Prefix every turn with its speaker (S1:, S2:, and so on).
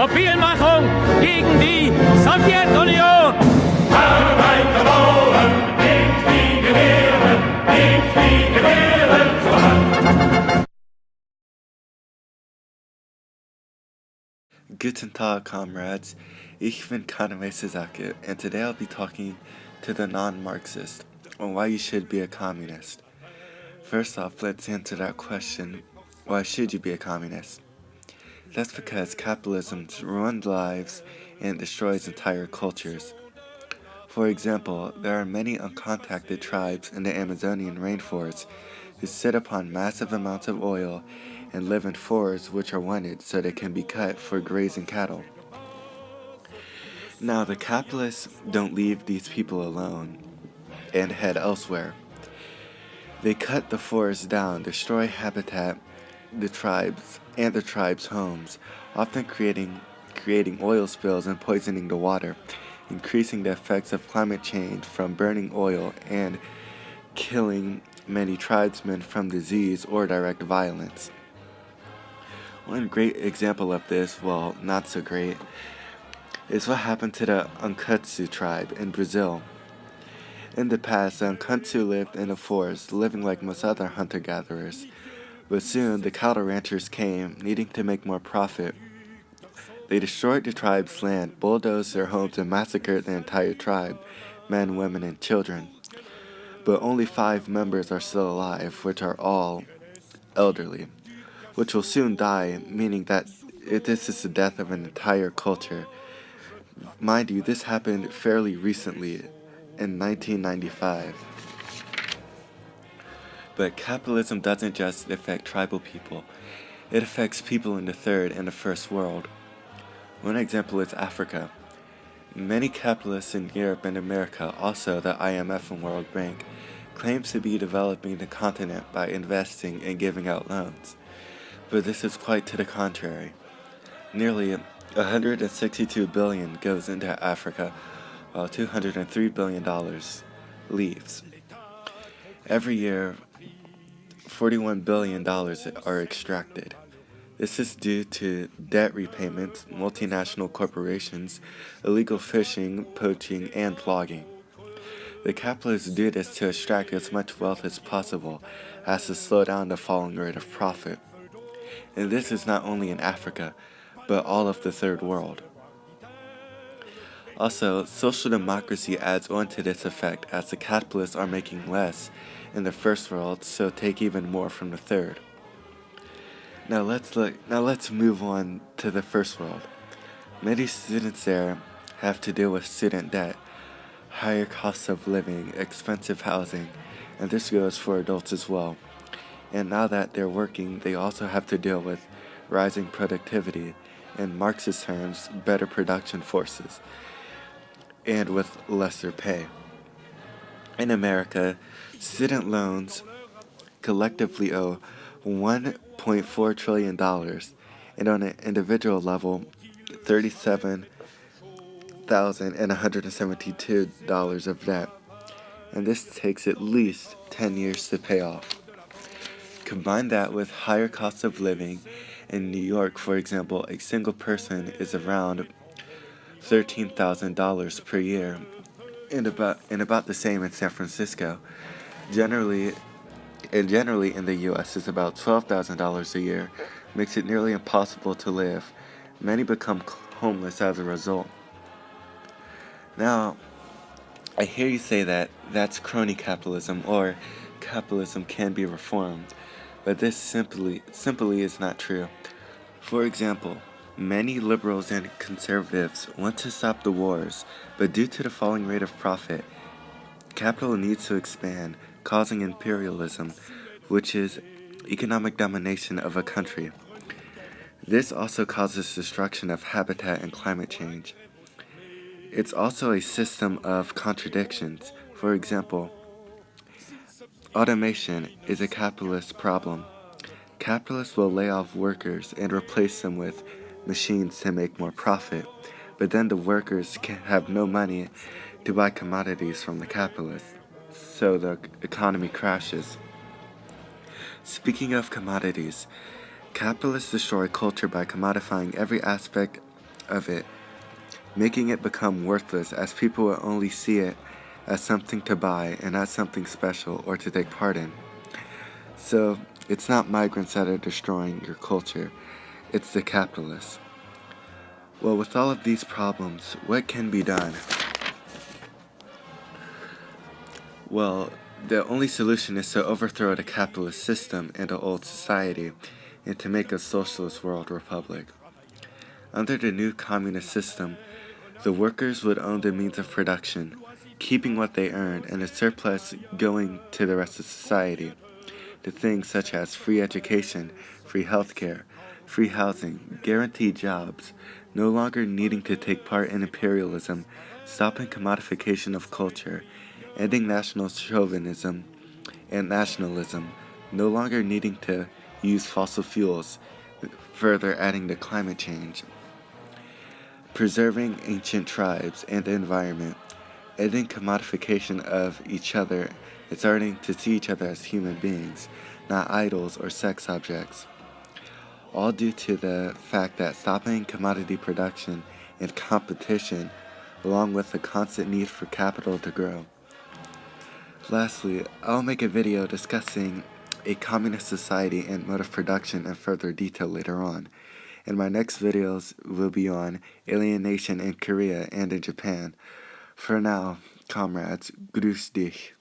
S1: Mobilmachung gegen die Sowjetunion.
S2: Arbeiter wollen nicht die Gewehre, nicht die Gewehre zur Hand.
S3: Guten Tag, comrades. Ich bin Kaname Sasaki, and today I'll be talking to the non-Marxist on why you should be a communist. First off, let's answer that question. Why should you be a communist? That's because capitalism ruins lives and destroys entire cultures. For example, there are many uncontacted tribes in the Amazonian rainforest who sit upon massive amounts of oil and live in forests which are wanted so they can be cut for grazing cattle. Now, the capitalists don't leave these people alone and head elsewhere. They cut the forest down, destroy habitat, the tribes' homes, often creating oil spills and poisoning the water, increasing the effects of climate change from burning oil and killing many tribesmen from disease or direct violence. One great example of this, well, not so great, is what happened to the Ankatsu tribe in Brazil. In the past, the Ankatsu lived in a forest, living like most other hunter-gatherers. But soon, the cattle ranchers came, needing to make more profit. They destroyed the tribe's land, bulldozed their homes, and massacred the entire tribe, men, women, and children. But only 5 members are still alive, which are all elderly, which will soon die, meaning that this is the death of an entire culture. Mind you, this happened fairly recently, in 1995. But capitalism doesn't just affect tribal people. It affects people in the third and the first world. One example is Africa. Many capitalists in Europe and America, also the IMF and World Bank, claim to be developing the continent by investing and giving out loans. But this is quite to the contrary. Nearly $162 billion goes into Africa, while $203 billion leaves. Every year, $41 billion are extracted. This is due to debt repayments, multinational corporations, illegal fishing, poaching, and logging. The capitalists do this to extract as much wealth as possible, as to slow down the falling rate of profit. And this is not only in Africa, but all of the third world. Also, social democracy adds on to this effect as the capitalists are making less in the first world, so take even more from the third. Now let's move on to the first world. Many students there have to deal with student debt, higher costs of living, expensive housing, and this goes for adults as well. And now that they're working, they also have to deal with rising productivity, in Marxist terms, better production forces, and with lesser pay. In America, student loans collectively owe $1.4 trillion, and on an individual level, $37,172 of debt, and this takes at least 10 years to pay off. Combine that with higher costs of living. In New York, for example, a single person is around $13,000 per year, and about the same in San Francisco. Generally in the U.S. is about $12,000 a year, makes it nearly impossible to live. Many become homeless as a result. Now, I hear you say that that's crony capitalism, or capitalism can be reformed, but this simply is not true. For example, many liberals and conservatives want to stop the wars, but due to the falling rate of profit, capital needs to expand, causing imperialism, which is economic domination of a country. This also causes destruction of habitat and climate change. It's also a system of contradictions. For example, automation is a capitalist problem. Capitalists will lay off workers and replace them with machines to make more profit, but then the workers can have no money to buy commodities from the capitalists, so the economy crashes. Speaking of commodities, capitalists destroy culture by commodifying every aspect of it, making it become worthless as people will only see it as something to buy and not something special or to take part in. So, it's not migrants that are destroying your culture, it's the capitalists. Well, with all of these problems, what can be done? Well, the only solution is to overthrow the capitalist system and the old society and to make a socialist world republic. Under the new communist system, the workers would own the means of production, keeping what they earned and the surplus going to the rest of society. To things such as free education, free healthcare, free housing, guaranteed jobs, no longer needing to take part in imperialism, stopping commodification of culture, ending national chauvinism and nationalism, no longer needing to use fossil fuels, further adding to climate change, preserving ancient tribes and the environment, ending commodification of each other and starting to see each other as human beings, not idols or sex objects. All due to the fact that stopping commodity production and competition, along with the constant need for capital to grow. Lastly, I'll make a video discussing a communist society and mode of production in further detail later on. And my next videos will be on alienation in Korea and in Japan. For now, comrades, grüß dich.